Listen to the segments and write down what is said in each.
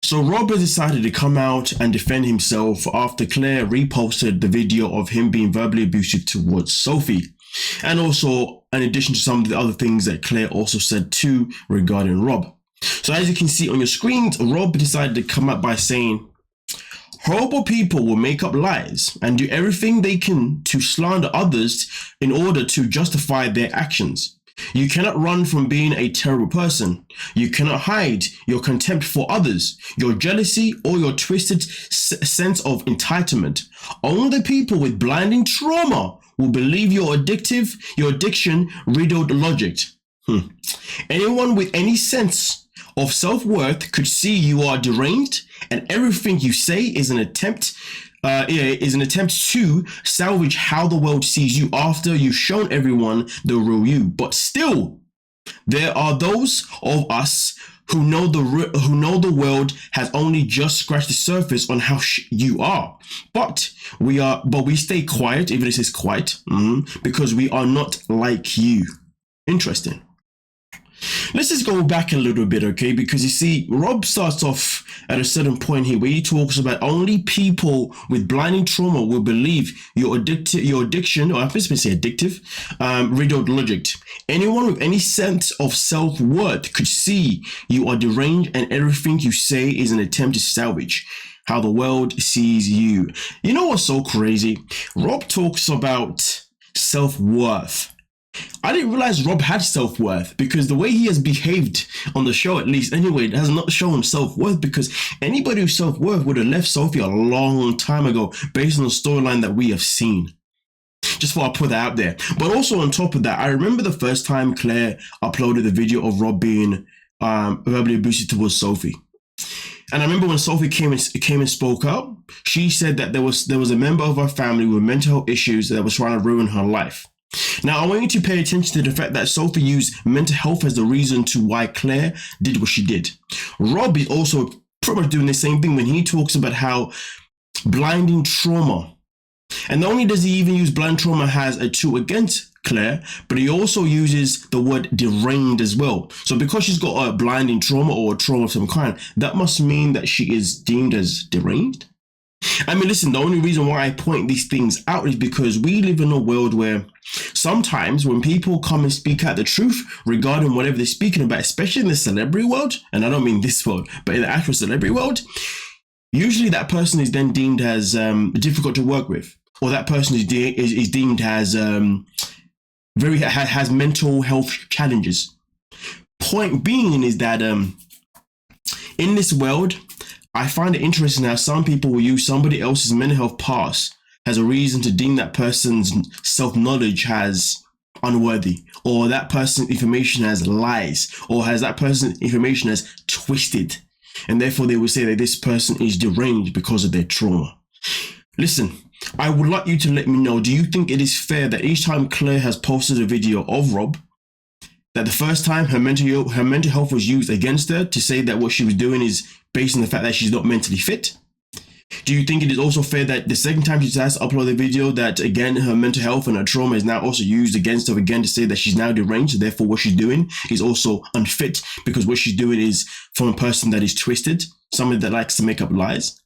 So Rob has decided to come out and defend himself after Claire reposted the video of him being verbally abusive towards Sophie. And also, in addition to some of the other things that Claire also said too regarding Rob. So as you can see on your screens, Rob decided to come out by saying, horrible people will make up lies and do everything they can to slander others in order to justify their actions. You cannot run from being a terrible person. You cannot hide your contempt for others, your jealousy, or your twisted sense of entitlement. Only the people with blinding trauma will believe your addiction riddled logic. Anyone with any sense of self-worth could see you are deranged, and everything you say is an attempt to salvage how the world sees you after you've shown everyone the real you. But still, there are those of us who know the world has only just scratched the surface on how you are. But we stay quiet, even if it's quiet, because we are not like you. Interesting. Let's just go back a little bit, okay? Because you see, Rob starts off at a certain point here where he talks about only people with blinding trauma will believe your addiction, or I'm supposed to say addictive, riddled logic. Anyone with any sense of self-worth could see you are deranged, and everything you say is an attempt to salvage how the world sees you. You know what's so crazy? Rob talks about self-worth. I didn't realize Rob had self-worth, because the way he has behaved on the show, at least anyway, has not shown self-worth, because anybody with self-worth would have left Sophie a long time ago based on the storyline that we have seen. Just thought I'd put that out there. But also on top of that, I remember the first time Claire uploaded the video of Rob being verbally abusive towards Sophie. And I remember when Sophie came and spoke up, she said that there was a member of her family with mental health issues that was trying to ruin her life. Now, I want you to pay attention to the fact that Sophie used mental health as the reason to why Claire did what she did. Rob is also pretty much doing the same thing when he talks about how blinding trauma, and not only does he even use blind trauma as a tool against Claire, but he also uses the word deranged as well. So because she's got a blinding trauma or a trauma of some kind, that must mean that she is deemed as deranged. I mean, listen, the only reason why I point these things out is because we live in a world where sometimes when people come and speak out the truth regarding whatever they're speaking about, especially in the celebrity world, and I don't mean this world, but in the actual celebrity world, usually that person is then deemed as difficult to work with, or that person is deemed as has mental health challenges. Point being is that in this world, I find it interesting how some people will use somebody else's mental health past as a reason to deem that person's self-knowledge as unworthy, or that person's information as lies, or has that person's information as twisted. And therefore they will say that this person is deranged because of their trauma. Listen, I would like you to let me know, do you think it is fair that each time Claire has posted a video of Rob, that the first time her mental health was used against her to say that what she was doing is based on the fact that she's not mentally fit? Do you think it is also fair that the second time she decides to upload the video, that again her mental health and her trauma is now also used against her again to say that she's now deranged, therefore what she's doing is also unfit because what she's doing is from a person that is twisted, somebody that likes to make up lies?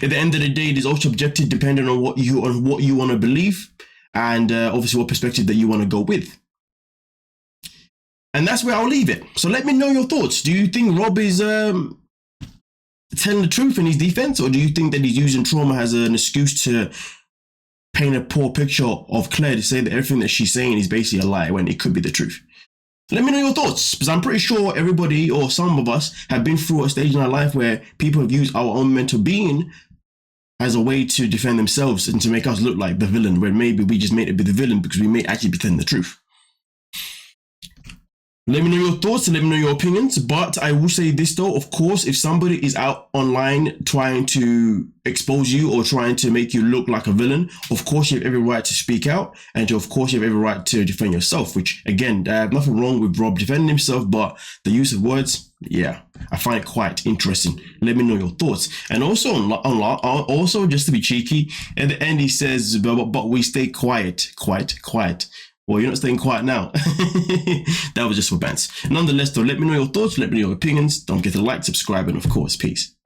At the end of the day, it is also subjective depending on what you want to believe, and obviously what perspective that you want to go with. And that's where I'll leave it. So let me know your thoughts. Do you think Rob is telling the truth in his defense, or do you think that he's using trauma as an excuse to paint a poor picture of Claire, to say that everything that she's saying is basically a lie when it could be the truth? Let me know your thoughts, because I'm pretty sure everybody, or some of us, have been through a stage in our life where people have used our own mental being as a way to defend themselves and to make us look like the villain, where maybe we just made it be the villain because we may actually be telling the truth. Let me know your thoughts and let me know your opinions. But I will say this though, of course, if somebody is out online trying to expose you or trying to make you look like a villain, of course you have every right to speak out, and of course you have every right to defend yourself, which again, I have nothing wrong with Rob defending himself, but the use of words, yeah, I find it quite interesting. Let me know your thoughts. And also just to be cheeky, at the end he says, but we stay quiet. Well, you're not staying quiet now. That was just for bands. Nonetheless, though, let me know your thoughts, let me know your opinions. Don't forget to like, subscribe, and of course, peace.